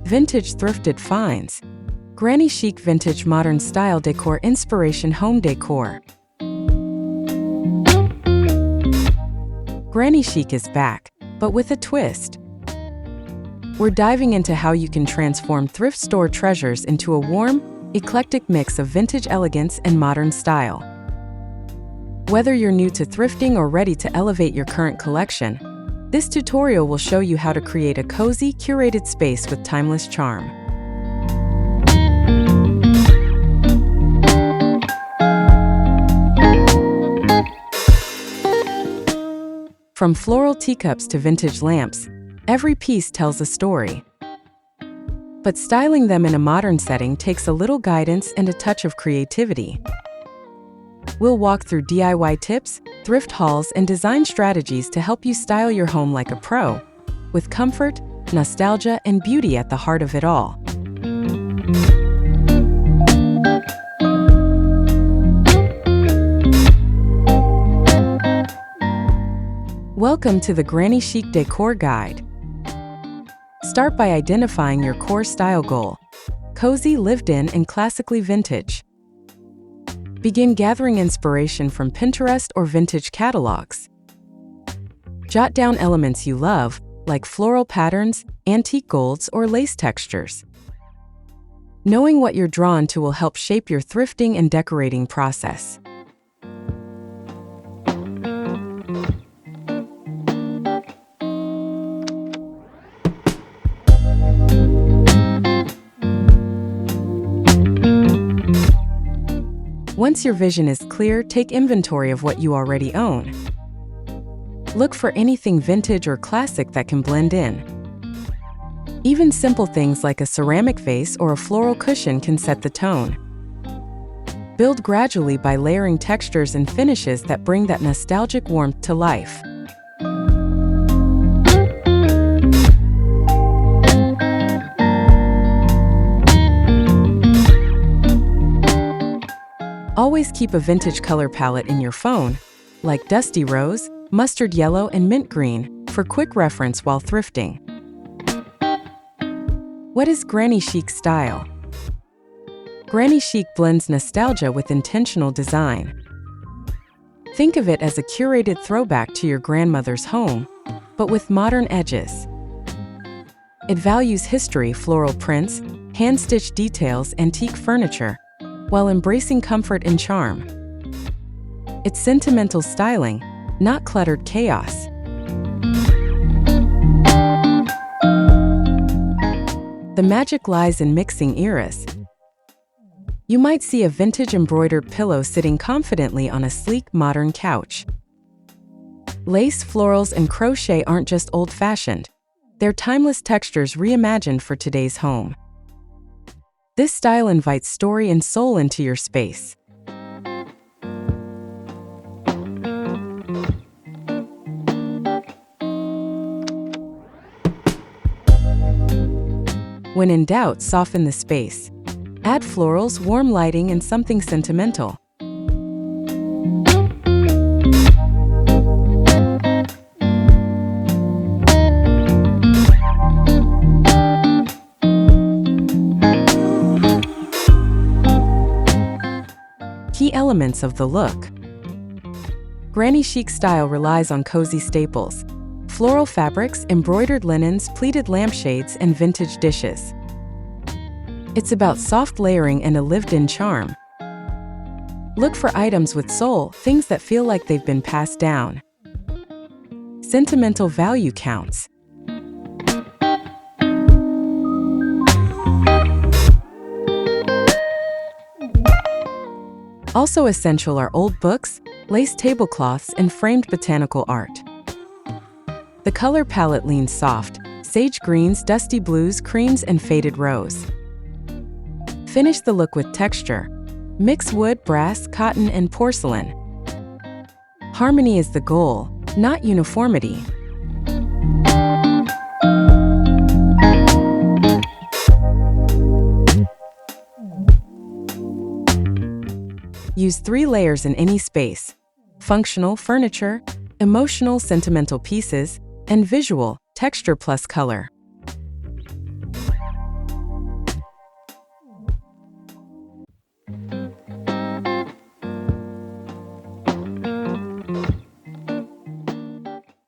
Vintage thrifted finds. Granny Chic vintage modern style decor inspiration home decor. Granny Chic is back, but with a twist. We're diving into how you can transform thrift store treasures into a warm, eclectic mix of vintage elegance and modern style. Whether you're new to thrifting or ready to elevate your current collection, this tutorial will show you how to create a cozy, curated space with timeless charm. From floral teacups to vintage lamps, every piece tells a story. But styling them in a modern setting takes a little guidance and a touch of creativity. We'll walk through DIY tips, thrift hauls, and design strategies to help you style your home like a pro, with comfort, nostalgia, and beauty at the heart of it all. Welcome to the Granny Chic Decor Guide. Start by identifying your core style goal: cozy, lived-in, and classically vintage. Begin gathering inspiration from Pinterest or vintage catalogs. Jot down elements you love, like floral patterns, antique golds, or lace textures. Knowing what you're drawn to will help shape your thrifting and decorating process. Once your vision is clear, take inventory of what you already own. Look for anything vintage or classic that can blend in. Even simple things like a ceramic vase or a floral cushion can set the tone. Build gradually by layering textures and finishes that bring that nostalgic warmth to life. Always keep a vintage color palette in your phone, like dusty rose, mustard yellow, and mint green, for quick reference while thrifting. What is Granny Chic style? Granny Chic blends nostalgia with intentional design. Think of it as a curated throwback to your grandmother's home, but with modern edges. It values history, floral prints, hand-stitched details, antique furniture, while embracing comfort and charm. It's sentimental styling, not cluttered chaos. The magic lies in mixing eras. You might see a vintage embroidered pillow sitting confidently on a sleek, modern couch. Lace, florals, and crochet aren't just old-fashioned. They're timeless textures reimagined for today's home. This style invites story and soul into your space. When in doubt, soften the space. Add florals, warm lighting, and something sentimental. Key elements of the look. Granny Chic style relies on cozy staples: floral fabrics, embroidered linens, pleated lampshades, and vintage dishes. It's about soft layering and a lived-in charm. Look for items with soul, things that feel like they've been passed down. Sentimental value counts. Also essential are old books, lace tablecloths, and framed botanical art. The color palette leans soft: sage greens, dusty blues, creams, and faded rose. Finish the look with texture. Mix wood, brass, cotton, and porcelain. Harmony is the goal, not uniformity. Use 3 layers in any space: functional, furniture; emotional, sentimental pieces; and visual, texture plus color.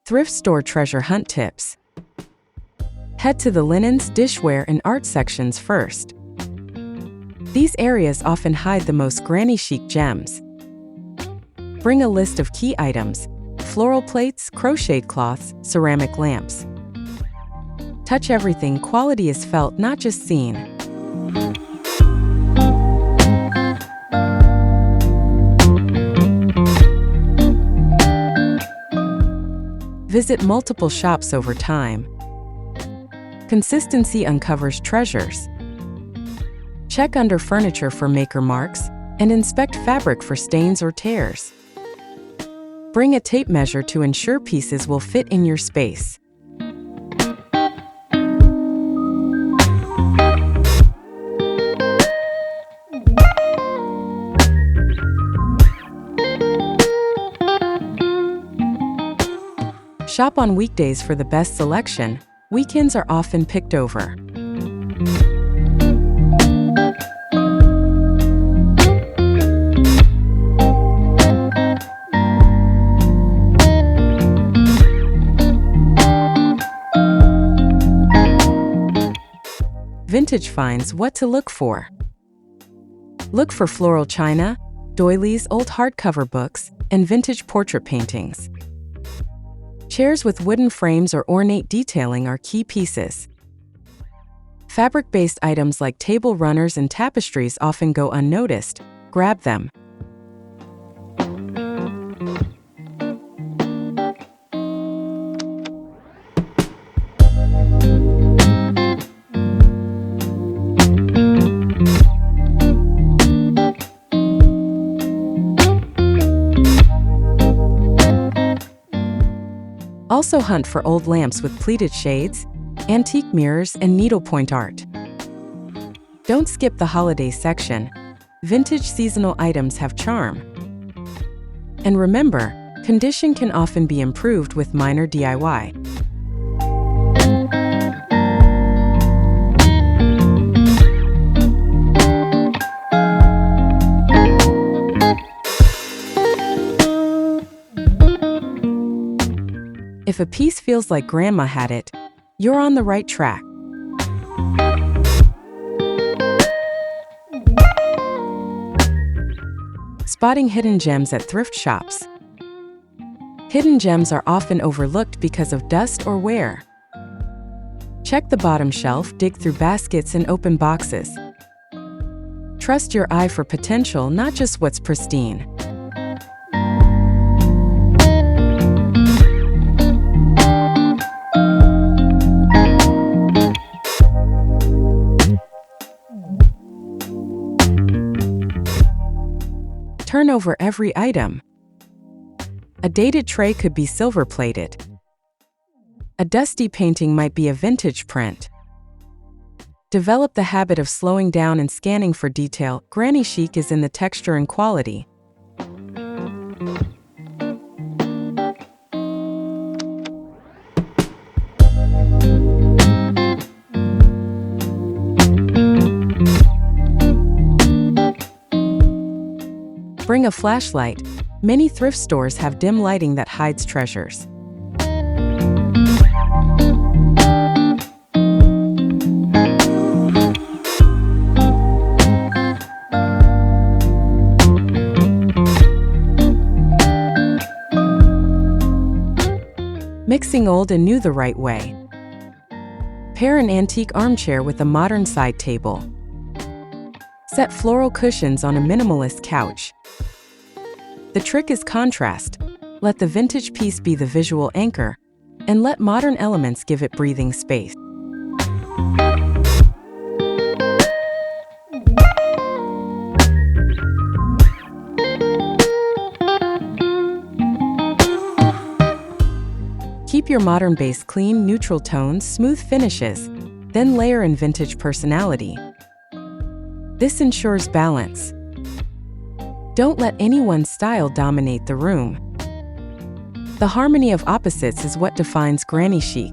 Thrift store treasure hunt tips. Head to the linens, dishware, and art sections first. These areas often hide the most granny chic gems. Bring a list of key items: floral plates, crocheted cloths, ceramic lamps. Touch everything. Quality is felt, not just seen. Visit multiple shops over time. Consistency uncovers treasures. Check under furniture for maker marks and inspect fabric for stains or tears. Bring a tape measure to ensure pieces will fit in your space. Shop on weekdays for the best selection. Weekends are often picked over. Vintage finds. What to look for. Look for floral china, doilies, old hardcover books, and vintage portrait paintings. Chairs with wooden frames or ornate detailing are key pieces. Fabric-based items like table runners and tapestries often go unnoticed. Grab them. Also hunt for old lamps with pleated shades, antique mirrors, and needlepoint art. Don't skip the holiday section. Vintage seasonal items have charm. And remember, condition can often be improved with minor DIY. If a piece feels like grandma had it, you're on the right track. Spotting hidden gems at thrift shops. Hidden gems are often overlooked because of dust or wear. Check the bottom shelf, dig through baskets, and open boxes. Trust your eye for potential, not just what's pristine. Turn over every item. A dated tray could be silver-plated. A dusty painting might be a vintage print. Develop the habit of slowing down and scanning for detail. Granny chic is in the texture and quality. Bring a flashlight. Many thrift stores have dim lighting that hides treasures. Mixing old and new the right way. Pair an antique armchair with a modern side table. Set floral cushions on a minimalist couch. The trick is contrast. Let the vintage piece be the visual anchor, and let modern elements give it breathing space. Keep your modern base clean, neutral tones, smooth finishes, then layer in vintage personality. This ensures balance. Don't let any one style dominate the room. The harmony of opposites is what defines granny chic.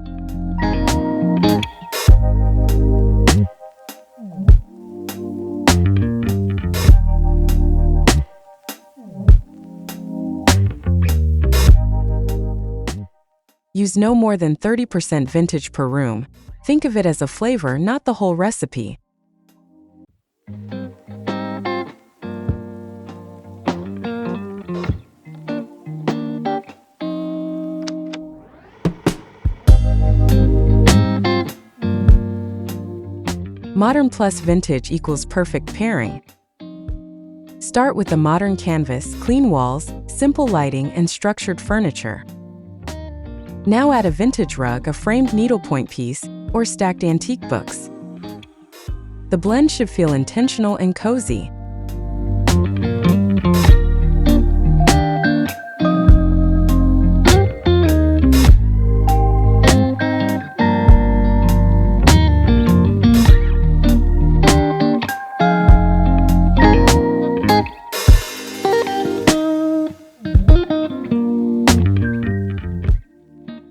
Use no more than 30% vintage per room. Think of it as a flavor, not the whole recipe. Modern plus vintage equals perfect pairing. Start with a modern canvas, clean walls, simple lighting, and structured furniture. Now add a vintage rug, a framed needlepoint piece, or stacked antique books. The blend should feel intentional and cozy.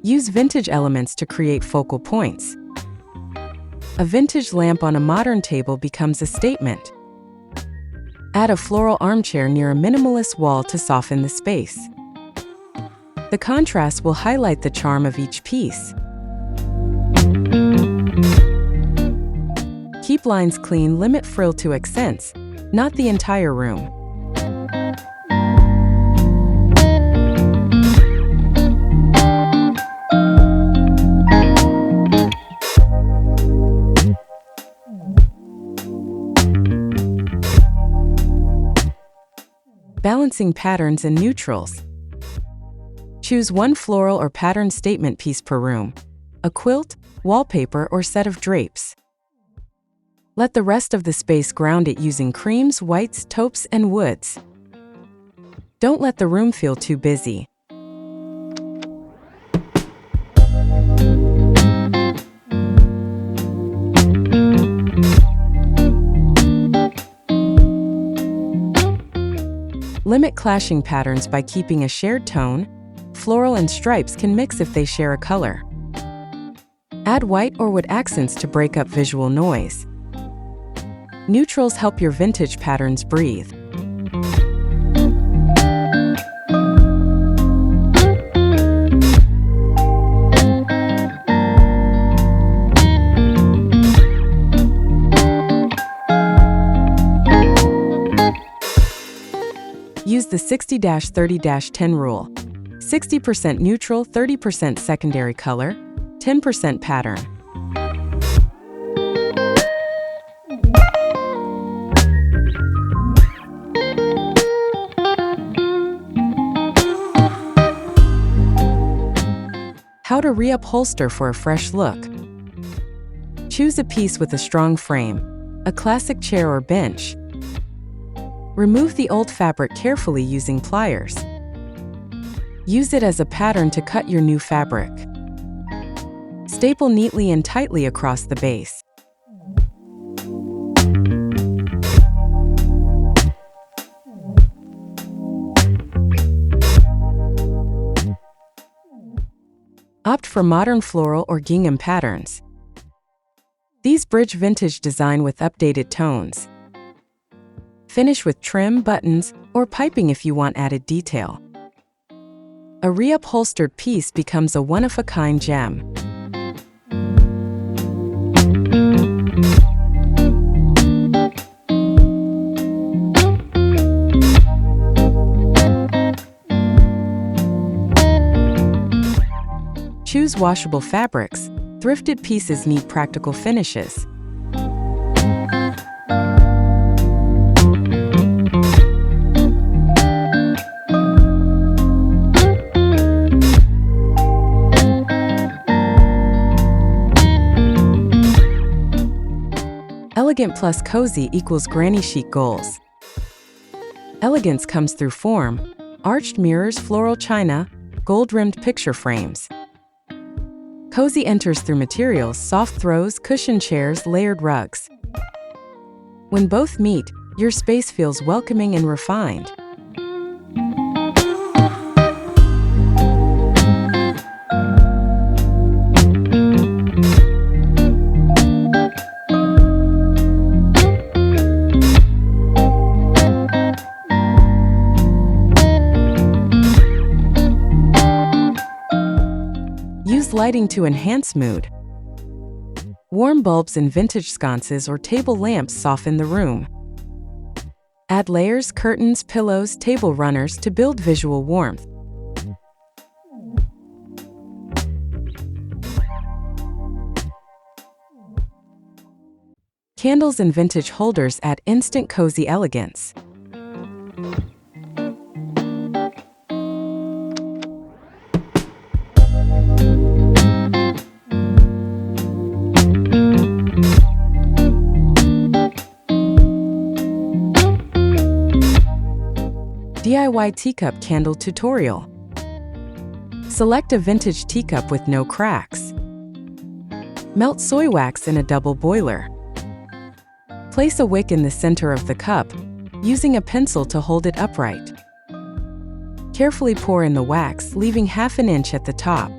Use vintage elements to create focal points. A vintage lamp on a modern table becomes a statement. Add a floral armchair near a minimalist wall to soften the space. The contrast will highlight the charm of each piece. Keep lines clean, limit frill to accents, not the entire room. Balancing patterns and neutrals. Choose one floral or pattern statement piece per room, a quilt, wallpaper, or set of drapes. Let the rest of the space ground it using creams, whites, taupes, and woods. Don't let the room feel too busy. Limit clashing patterns by keeping a shared tone. Floral and stripes can mix if they share a color. Add white or wood accents to break up visual noise. Neutrals help your vintage patterns breathe. Use the 60-30-10 rule. 60% neutral, 30% secondary color, 10% pattern. How to reupholster for a fresh look. Choose a piece with a strong frame, a classic chair or bench. Remove the old fabric carefully using pliers. Use it as a pattern to cut your new fabric. Staple neatly and tightly across the base. Opt for modern floral or gingham patterns. These bridge vintage design with updated tones. Finish with trim, buttons, or piping if you want added detail. A reupholstered piece becomes a one-of-a-kind gem. Choose washable fabrics. Thrifted pieces need practical finishes. Elegant plus cozy equals Granny Chic goals. Elegance comes through form: arched mirrors, floral china, gold-rimmed picture frames. Cozy enters through materials: soft throws, cushioned chairs, layered rugs. When both meet, your space feels welcoming and refined. lighting to enhance mood. Warm bulbs and vintage sconces or table lamps soften the room. Add layers, curtains, pillows, table runners to build visual warmth. Candles and vintage holders add instant cozy elegance. DIY teacup candle tutorial. Select a vintage teacup with no cracks. Melt soy wax in a double boiler. Place a wick in the center of the cup, using a pencil to hold it upright. Carefully pour in the wax, leaving ½ inch at the top.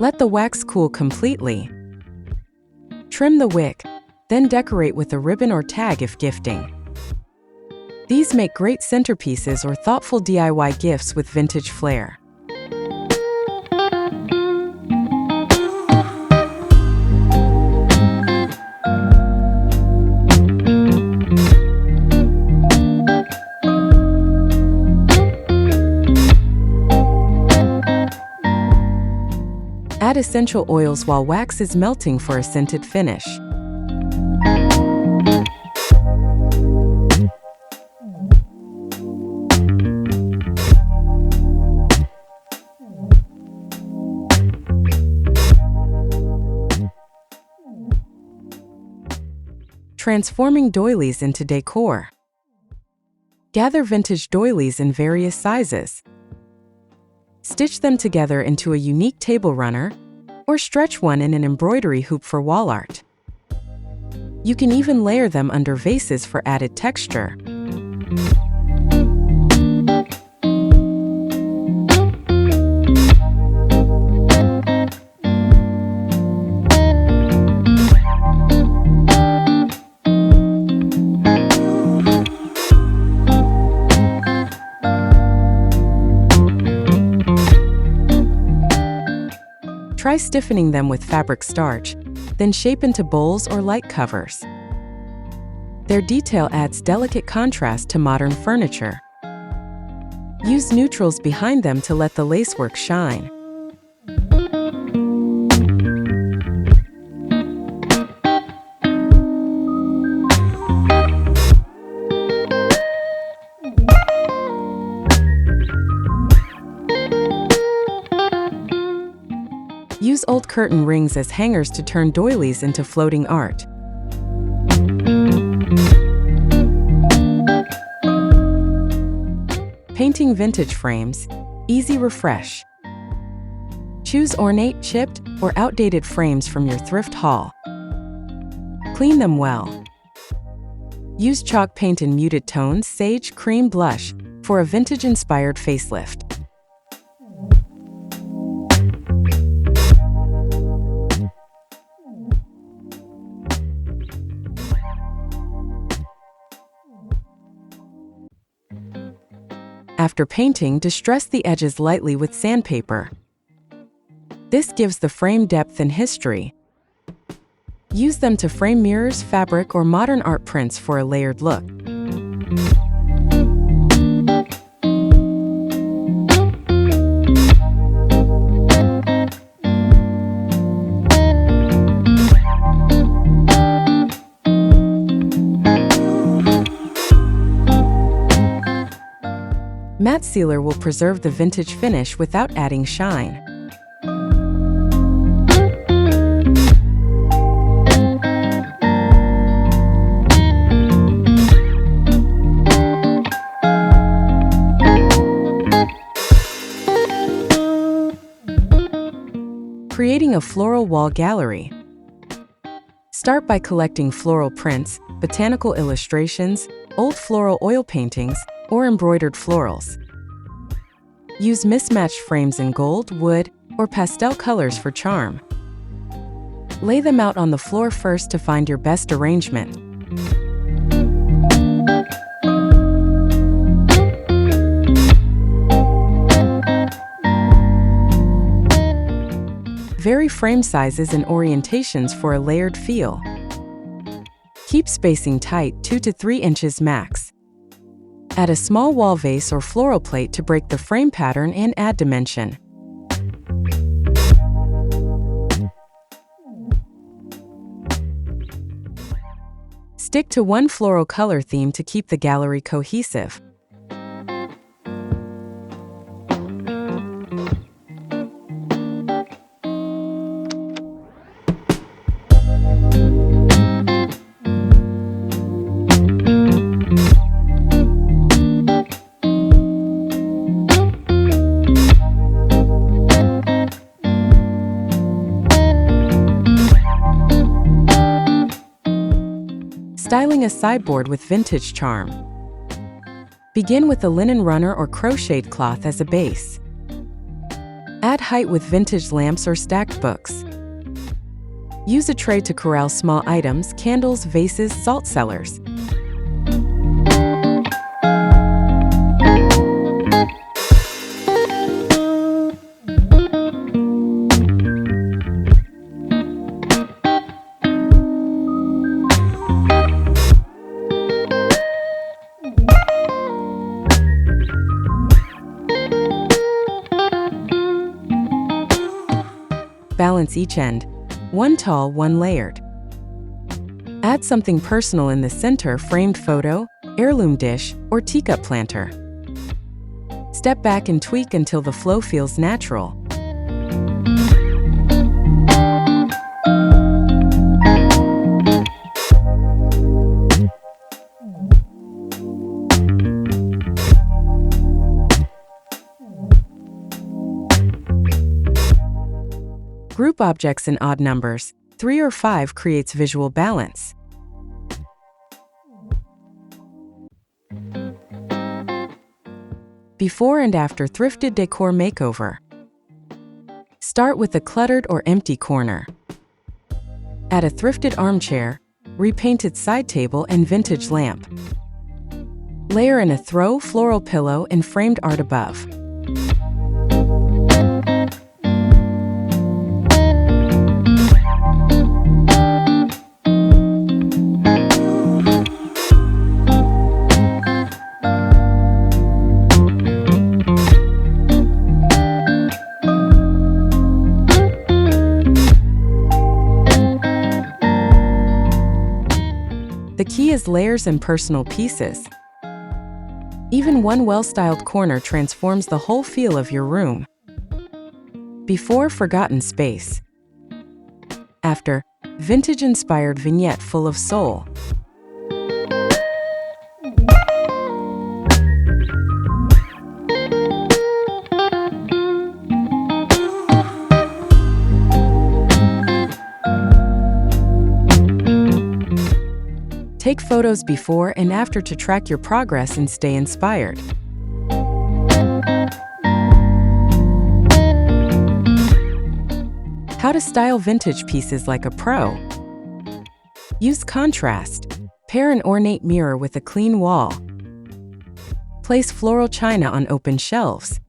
Let the wax cool completely. Trim the wick, then decorate with a ribbon or tag if gifting. These make great centerpieces or thoughtful DIY gifts with vintage flair. Add essential oils while wax is melting for a scented finish. Transforming doilies into decor. Gather vintage doilies in various sizes. Stitch them together into a unique table runner, or stretch one in an embroidery hoop for wall art. You can even layer them under vases for added texture. Try stiffening them with fabric starch, then shape into bowls or light covers. Their detail adds delicate contrast to modern furniture. Use neutrals behind them to let the lacework shine. Use old curtain rings as hangers to turn doilies into floating art. Painting vintage frames, easy refresh. Choose ornate, chipped, or outdated frames from your thrift haul. Clean them well. Use chalk paint in muted tones, sage, cream, blush, for a vintage-inspired facelift. After painting, distress the edges lightly with sandpaper. This gives the frame depth and history. Use them to frame mirrors, fabric, or modern art prints for a layered look. Matte sealer will preserve the vintage finish without adding shine. Creating a floral wall gallery. Start by collecting floral prints, botanical illustrations, old floral oil paintings, or embroidered florals. Use mismatched frames in gold, wood, or pastel colors for charm. Lay them out on the floor first to find your best arrangement. Vary frame sizes and orientations for a layered feel. Keep spacing tight, 2 to 3 inches max. Add a small wall vase or floral plate to break the frame pattern and add dimension. Stick to one floral color theme to keep the gallery cohesive. Styling a sideboard with vintage charm. Begin with a linen runner or crocheted cloth as a base. Add height with vintage lamps or stacked books. Use a tray to corral small items, candles, vases, salt cellars. Balance each end, one tall, one layered. Add something personal in the center: framed photo, heirloom dish, or teacup planter. Step back and tweak until the flow feels natural. Group objects in odd numbers. 3 or 5 creates visual balance. Before and after Thrifted Decor Makeover. Start with a cluttered or empty corner. Add a thrifted armchair, repainted side table, and vintage lamp. Layer in a throw floral pillow and framed art above. The key is layers and personal pieces. Even one well-styled corner transforms the whole feel of your room. Before, forgotten space. After, vintage-inspired vignette full of soul. Take photos before and after to track your progress and stay inspired. How to style vintage pieces like a pro. Use contrast. Pair an ornate mirror with a clean wall. Place floral china on open shelves.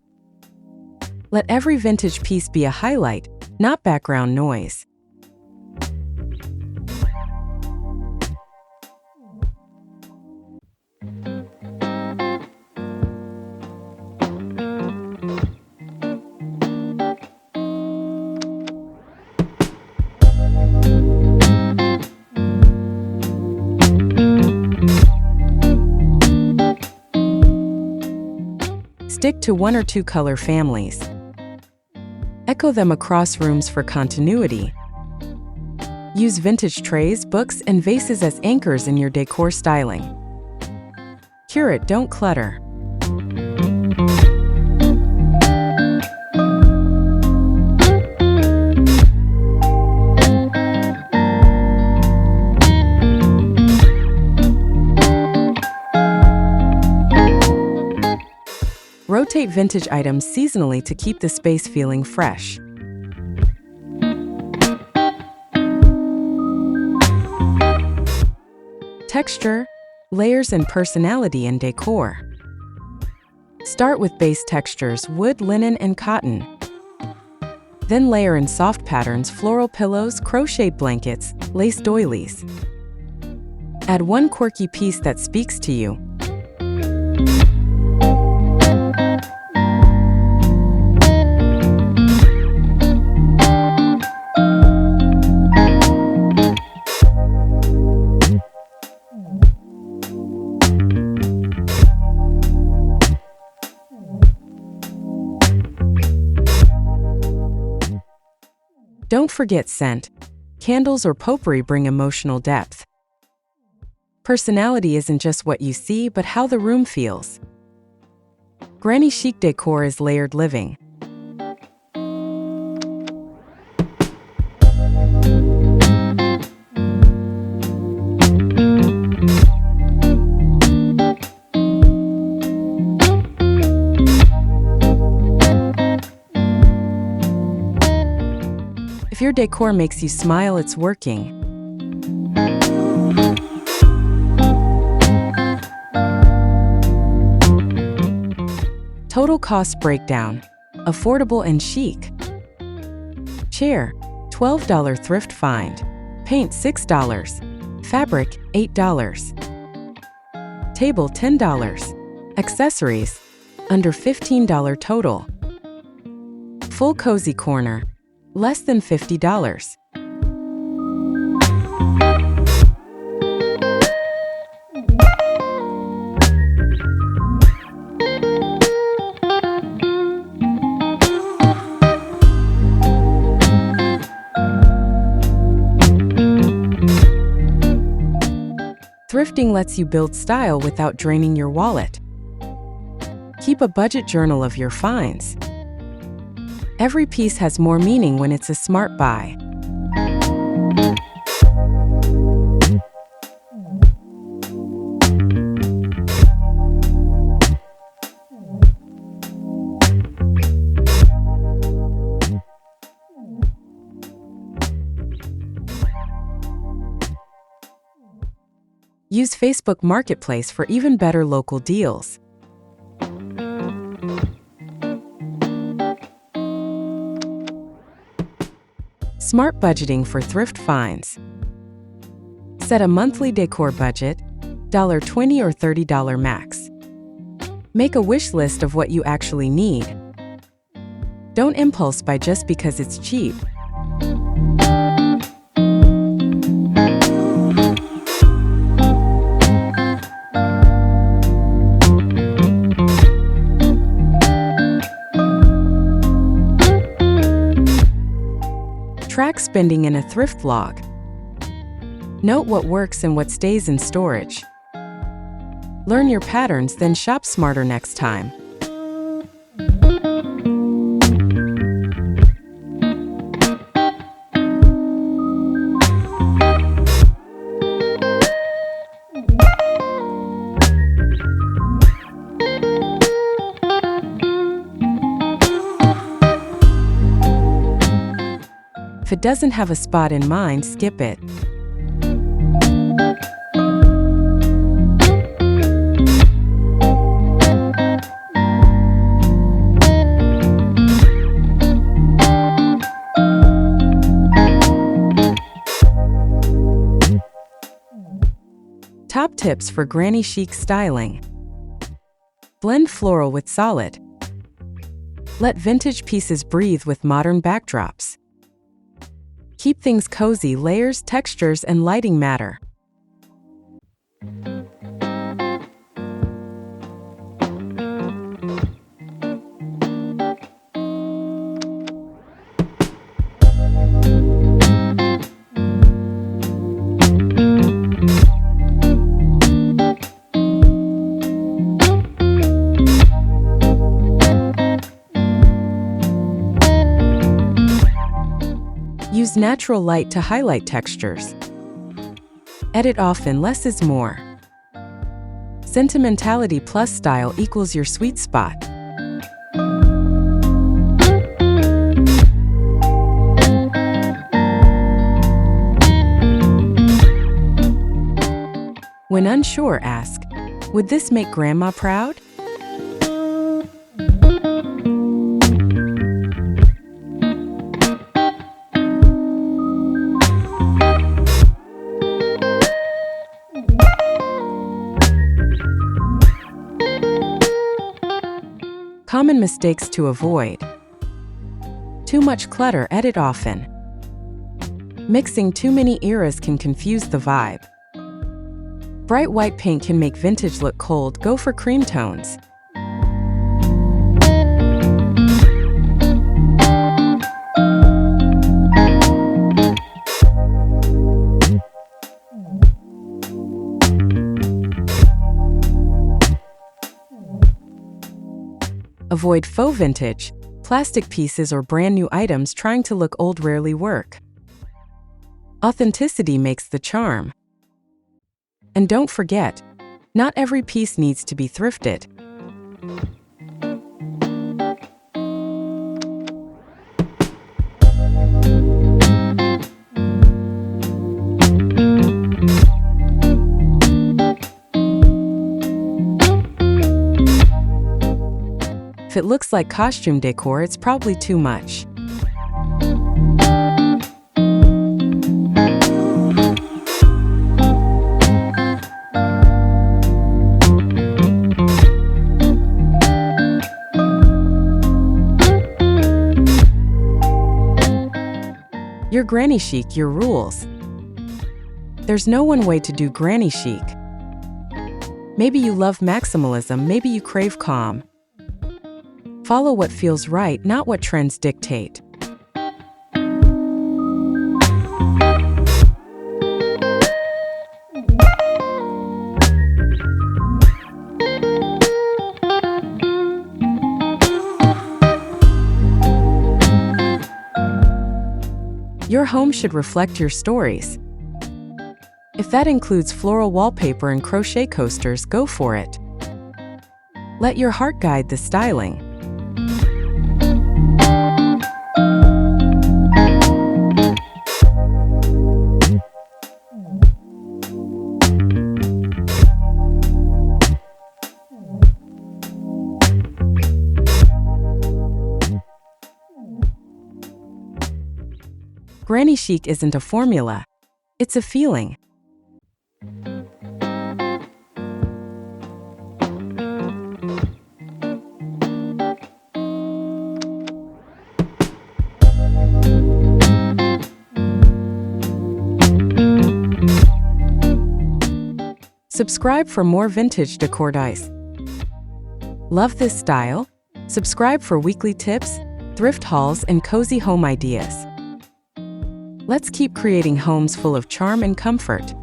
Let every vintage piece be a highlight, not background noise. Stick to 1 or 2 color families. Echo them across rooms for continuity. Use vintage trays, books, and vases as anchors in your decor styling. Curate, don't clutter. Rotate vintage items seasonally to keep the space feeling fresh. Texture, layers, and personality in decor. Start with base textures: wood, linen, and cotton. Then layer in soft patterns, floral pillows, crocheted blankets, lace doilies. Add one quirky piece that speaks to you. Don't forget scent. Candles or potpourri bring emotional depth. Personality isn't just what you see, but how the room feels. Granny Chic decor is layered living. If your decor makes you smile, it's working. Total cost breakdown. Affordable and chic. Chair, $12 thrift find. Paint, $6. Fabric, $8. Table, $10. Accessories, under $15 total. Full cozy corner, less than $50. Thrifting lets you build style without draining your wallet. Keep a budget journal of your finds. Every piece has more meaning when it's a smart buy. Use Facebook Marketplace for even better local deals. Smart budgeting for thrift finds. Set a monthly decor budget, $20 or $30 max. Make a wish list of what you actually need. Don't impulse buy just because it's cheap. Track spending in a thrift log. Note what works and what stays in storage. Learn your patterns, then shop smarter next time. If it doesn't have a spot in mind, skip it. Top tips for Granny Chic styling. Blend floral with solid. Let vintage pieces breathe with modern backdrops. Keep things cozy, layers, textures, and lighting matter. Use natural light to highlight textures. Edit often, less is more. Sentimentality plus style equals your sweet spot. When unsure, ask, "Would this make Grandma proud?" Common mistakes to avoid. Too much clutter, edit often. Mixing too many eras can confuse the vibe. Bright white paint can make vintage look cold, go for cream tones. Avoid faux vintage, plastic pieces or brand new items trying to look old rarely work. Authenticity makes the charm. And don't forget, not every piece needs to be thrifted. If it looks like costume decor, it's probably too much. Your Granny Chic, your rules. There's no one way to do Granny Chic. Maybe you love maximalism, maybe you crave calm. Follow what feels right, not what trends dictate. Your home should reflect your stories. If that includes floral wallpaper and crochet coasters, go for it. Let your heart guide the styling. Granny Chic isn't a formula, it's a feeling. Subscribe for more vintage decor dice. Love this style? Subscribe for weekly tips, thrift hauls, and cozy home ideas. Let's keep creating homes full of charm and comfort.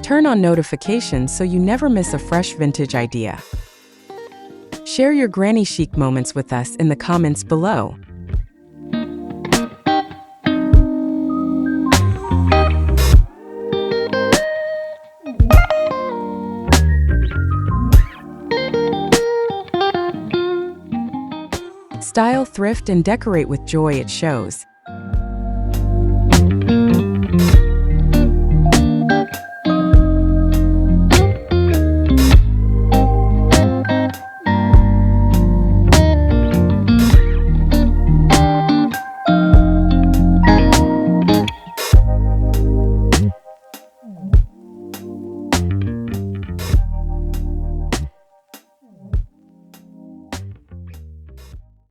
Turn on notifications so you never miss a fresh vintage idea. Share your Granny Chic moments with us in the comments below. Style, thrift, and decorate with joy, it shows.